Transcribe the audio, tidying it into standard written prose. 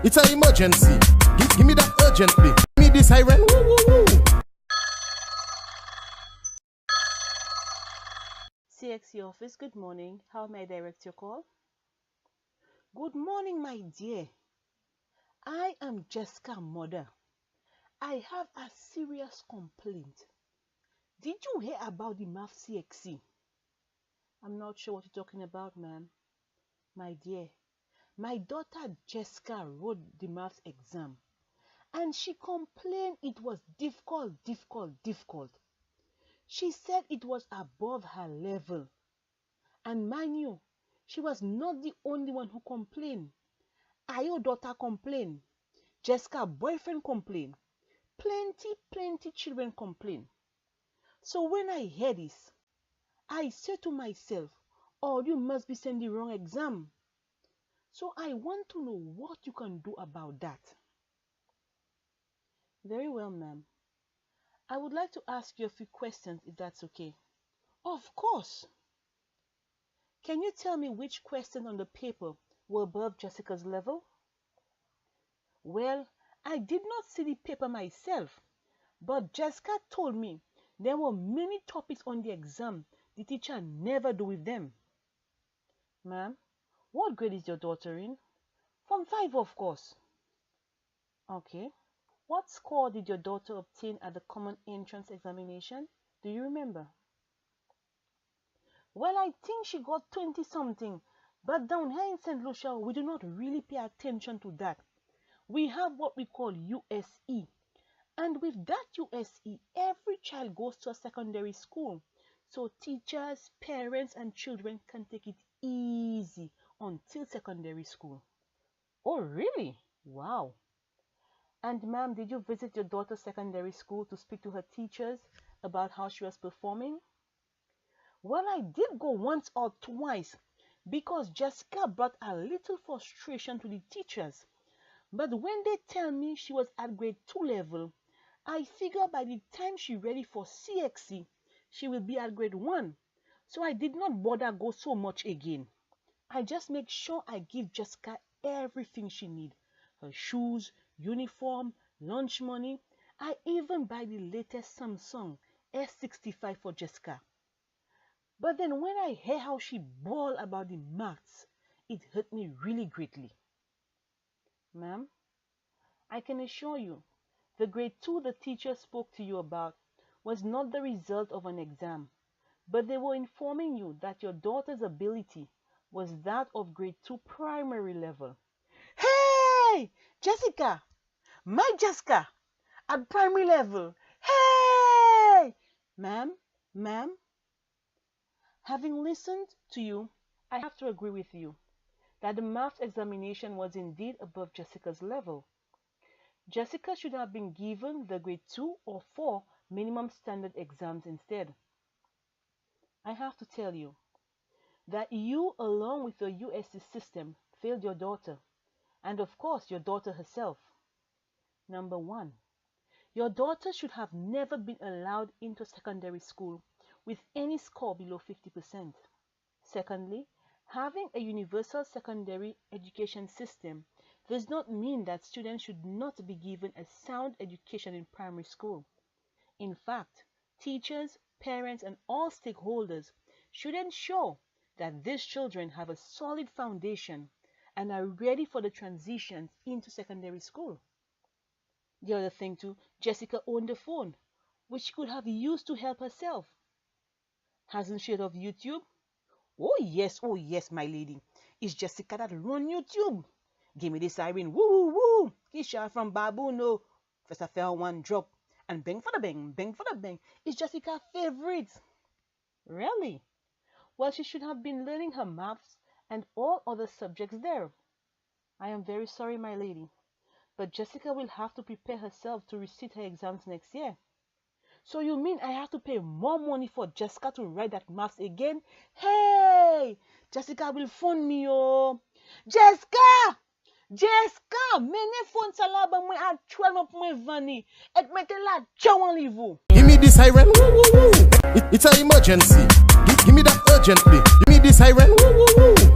It's an emergency. Give me that urgently. Give me the siren. Woo, woo, woo. CXC office, good morning. How may I direct your call? Good morning, my dear. I am Jessica's mother. I have a serious complaint. Did you hear about the Maths CXC? I'm not sure what you're talking about, ma'am. My dear, my daughter Jessica wrote the maths exam and she complained it was difficult. She said it was above her level. And mind you, she was not the only one who complained. Your daughter complained. Jessica's boyfriend complained. Plenty children complained. So when I heard this, I said to myself, oh, you must be sending the wrong exam. So I want to know what you can do about that. Very well, ma'am. I would like to ask you a few questions if that's okay. Of course. Can you tell me which questions on the paper were above Jessica's level? Well, I did not see the paper myself, but Jessica told me there were many topics on the exam the teacher never do with them. Ma'am, what grade is your daughter in? Form 5, of course. Okay. What score did your daughter obtain at the common entrance examination? Do you remember? Well, I think she got 20 something, but down here in St. Lucia, we do not really pay attention to that. We have what we call USE. And with that USE, every child goes to a secondary school. So teachers, parents, and children can take it easy until secondary school. Oh, really? Wow. And ma'am, did you visit your daughter's secondary school to speak to her teachers about how she was performing? Well, I did go once or twice because Jessica brought a little frustration to the teachers. But when they tell me she was at grade 2 level, I figure by the time she's ready for CXC, she will be at grade 1. So I did not bother go so much again. I just make sure I give Jessica everything she needs. Her shoes, uniform, lunch money. I even buy the latest Samsung S65 for Jessica. But then when I hear how she bawled about the maths, it hurt me really greatly. Ma'am, I can assure you, the grade 2 the teacher spoke to you about was not the result of an exam, but they were informing you that your daughter's ability was that of grade 2 primary level. Hey, Jessica, my Jessica, at primary level. Hey, ma'am, having listened to you, I have to agree with you that the maths examination was indeed above Jessica's level. Jessica should have been given the grade 2 or 4 minimum standard exams instead. I have to tell you that you, along with your USC system, failed your daughter, and of course your daughter herself. Number 1, your daughter should have never been allowed into secondary school with any score below 50%. Secondly, having a universal secondary education system does not mean that students should not be given a sound education in primary school. In fact, teachers, parents, and all stakeholders should ensure that these children have a solid foundation and are ready for the transition into secondary school. The other thing too, Jessica owned a phone, which she could have used to help herself. Hasn't she heard of YouTube? Oh yes, my lady. It's Jessica that run YouTube. Give me the siren, woo woo woo. Kisha from Babu, no. First I fell one drop. And bang for the bang. It's Jessica's favorite. Really? Well, she should have been learning her maths and all other subjects there. I am very sorry, my lady, but Jessica will have to prepare herself to resit her exams next year. So you mean I have to pay more money for Jessica to write that maths again? Hey, Jessica will phone me, oh. Jessica, mene phone salaba mwen a 12 mwen vani. Et mette la chawan livu. Give me the siren. Woo, woo, woo. It's an emergency. Give me that urgently. Give me the siren. Woo, woo, woo.